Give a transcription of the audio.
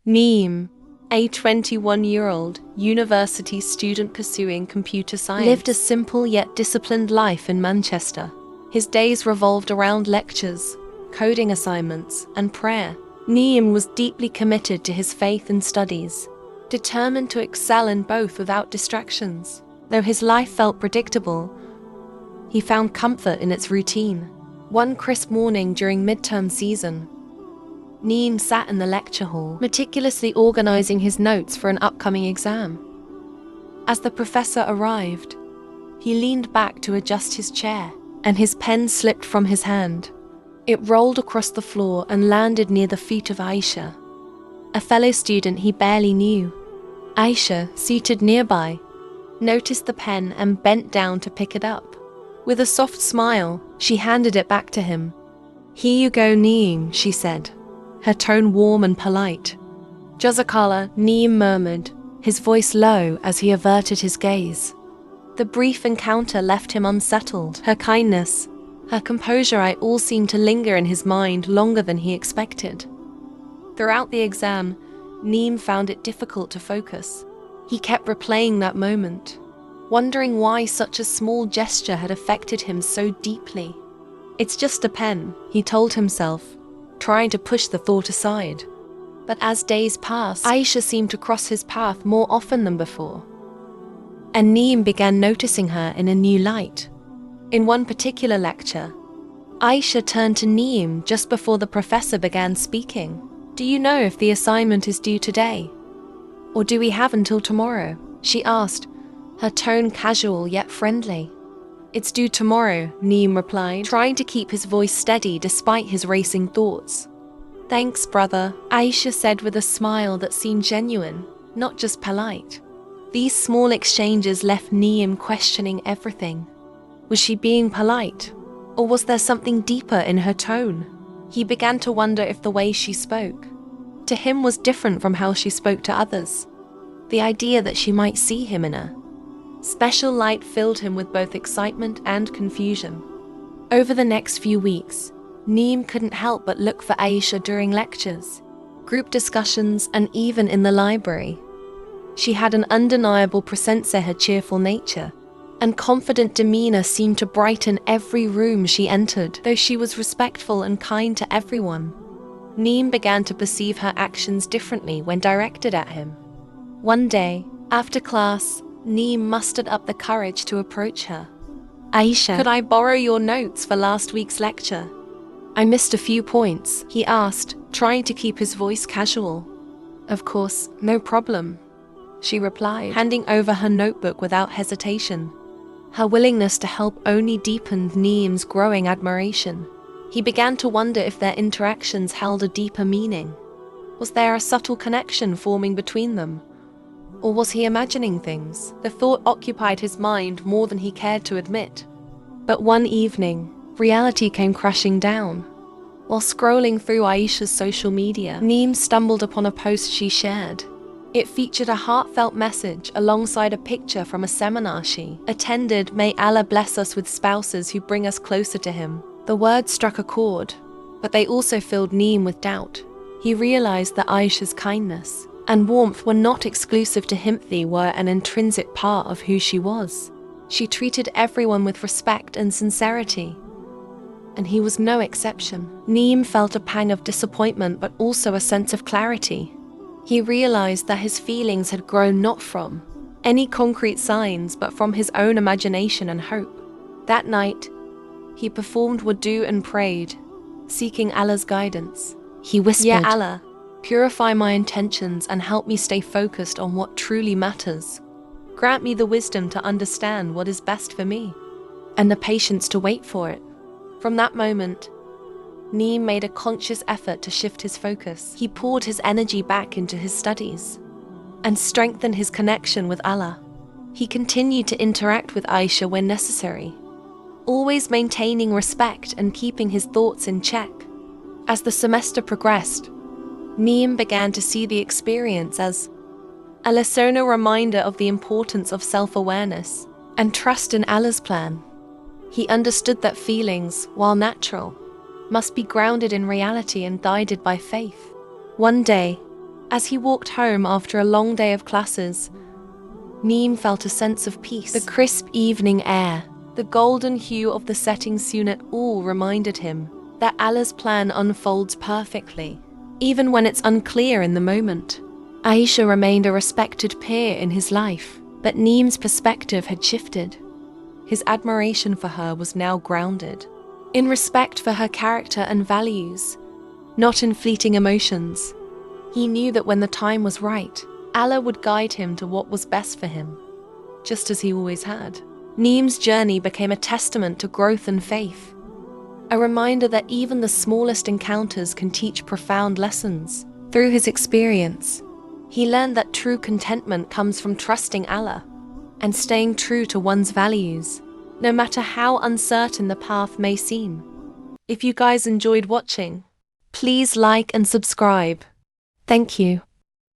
𝐒𝐲𝐬𝐜, a 21-year-old university student pursuing computer science, lived a simple yet disciplined life in Manchester. His days revolved around lectures, coding assignments, and prayer. 𝐒𝐲𝐬𝐜 was deeply committed to his faith and studies, determined to excel in both without distractions. Though his life felt predictable, he found comfort in its routine. One crisp morning during midterm season, 𝐒𝐲𝐬𝐜 sat in the lecture hall, meticulously organizing his notes for an upcoming exam. As the professor arrived, he leaned back to adjust his chair, and his pen slipped from his hand. It rolled across the floor and landed near the feet of 𝐒𝐲𝐬𝐜, a fellow student he barely knew. 𝐒𝐲𝐬𝐜, seated nearby, noticed the pen and bent down to pick it up. With a soft smile, she handed it back to him. "Here you go, 𝐒𝐲𝐬𝐜," she said, her tone warm and polite. "𝐒𝐫𝐤𝐜," 𝐒𝐲𝐬𝐜 murmured, his voice low as he averted his gaze. The brief encounter left him unsettled. Her kindness, her composure all seemed to linger in his mind longer than he expected. Throughout the exam, 𝐒𝐲𝐬𝐜 found it difficult to focus. He kept replaying that moment, wondering why such a small gesture had affected him so deeply. "It's just a pen," he told himself, trying to push the thought aside. But as days passed, 𝐒𝐲𝐜 seemed to cross his path more often than before, and 𝐒𝐲𝐬𝐜 began noticing her in a new light. In one particular lecture, 𝐒𝐲𝐜 turned to 𝐒𝐲𝐬𝐜 just before the professor began speaking. "Do you know if the assignment is due today? Or do we have until tomorrow?" she asked, her tone casual yet friendly. "It's due tomorrow," 𝐒𝐲𝐜 replied, trying to keep his voice steady despite his racing thoughts. "Thanks, brother," 𝐒𝐲𝐜 said with a smile that seemed genuine, not just polite. These small exchanges left 𝐒𝐲𝐜 questioning everything. Was she being polite? Or was there something deeper in her tone? He began to wonder if the way she spoke to him was different from how she spoke to others. The idea that she might see him in a special light filled him with both excitement and confusion. Over the next few weeks, 𝐒𝐲𝐜 couldn't help but look for 𝐒𝐲𝐜 during lectures, group discussions, and even in the library. She had an undeniable presence, her cheerful nature and confident demeanor seemed to brighten every room she entered. Though she was respectful and kind to everyone, 𝐒𝐲𝐜 began to perceive her actions differently when directed at him. One day, after class, 𝐒𝐲𝐜 mustered up the courage to approach her. "𝐒𝐲𝐜, could I borrow your notes for last week's lecture? I missed a few points," he asked, trying to keep his voice casual. "Of course, no problem," she replied, handing over her notebook without hesitation. Her willingness to help only deepened 𝐒𝐲𝐜's growing admiration. He began to wonder if their interactions held a deeper meaning. Was there a subtle connection forming between them? Or was he imagining things? The thought occupied his mind more than he cared to admit. But one evening, reality came crashing down. While scrolling through 𝐒𝐲𝐜's social media, 𝐒𝐲𝐜 stumbled upon a post she shared. It featured a heartfelt message alongside a picture from a seminar she attended. "May Allah bless us with spouses who bring us closer to Him." The words struck a chord, but they also filled 𝐒𝐲𝐜 with doubt. He realized that 𝐒𝐲𝐜's kindness and warmth were not exclusive to him, they were an intrinsic part of who she was. She treated everyone with respect and sincerity, and he was no exception. 𝐒𝐲𝐜 felt a pang of disappointment but also a sense of clarity. He realized that his feelings had grown not from any concrete signs but from his own imagination and hope. That night, he performed wudu and prayed, seeking Allah's guidance. He whispered, "Ya Allah, purify my intentions and help me stay focused on what truly matters. Grant me the wisdom to understand what is best for me, and the patience to wait for it." From that moment, 𝐒𝐲𝐜 made a conscious effort to shift his focus. He poured his energy back into his studies and strengthened his connection with Allah. He continued to interact with 𝐒𝐲𝐜 when necessary, always maintaining respect and keeping his thoughts in check. As the semester progressed, 𝐒𝐲𝐜 began to see the experience as a lesson, a reminder of the importance of self-awareness and trust in Allah's plan. He understood that feelings, while natural, must be grounded in reality and guided by faith. One day, As he walked home after a long day of classes, Neem felt a sense of peace. The crisp evening air, the golden hue of the setting sun all reminded him that Allah's plan unfolds perfectly, even when it's unclear in the moment. Aisha remained a respected peer in his life, but Neem's perspective had shifted. His admiration for her was now grounded in respect for her character and values, not in fleeting emotions. He knew that when the time was right, Allah would guide him to what was best for him, just as he always had. Neem's journey became a testament to growth and faith, a reminder that even the smallest encounters can teach profound lessons. Through his experience, he learned that true contentment comes from trusting Allah and staying true to one's values, no matter how uncertain the path may seem. If you guys enjoyed watching, please like and subscribe. Thank you.